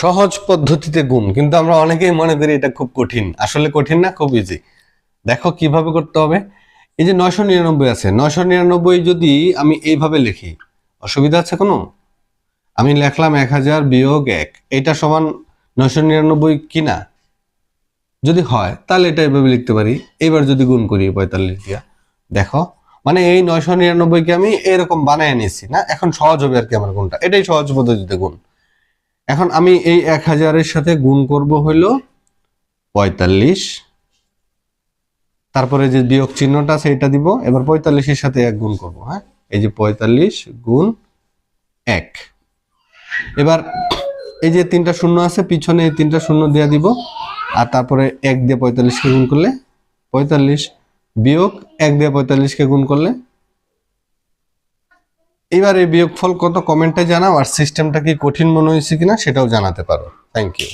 সহজ পদ্ধতিতে গুণ, কিন্তু আমরা অনেকেই মনে করি এটা খুব কঠিন। আসলে কঠিন না, খুব ইজি। দেখো কিভাবে করতে হবে। এই যে 999 আছে, 999 যদি আমি এইভাবে লিখি, অসুবিধা আছে কোনো? আমি লিখলাম 1000 বিয়োগ 1, এটা সমান 999 কিনা? যদি হয় তাহলে এটা এভাবে লিখতে পারি। এবার যদি গুণ করি 45 দিয়া, দেখো মানে এই 999-কে আমি এরকম বানায় নিয়েছি না, এখন সহজ হবে আর কি আমার গুণটা। এটাই সহজ পদ্ধতিতে গুণ। এখন আমি এই 1000-এর সাথে গুণ করব হইল 45, তারপরে যে বিয়োগ চিহ্নটা আছে এটা দিব, এবার 45-এর সাথে 1 গুণ করব। হ্যাঁ, এই যে 45 গুণ 1। এবার এই যে 3টা শূন্য আছে পিছনে, এই 3টা শূন্য দিয়ে দিব, আর তারপরে 1 দিয়ে 45-কে গুণ করলে 45, বিয়োগ 1 দিয়ে 45-কে গুণ করলে। এবার এই বিয়োগফল কত কমেন্টে জানাও, আর সিস্টেমটা কি কঠিন মনে হয়েছে কিনা সেটাও জানাতে পারো। Thank you.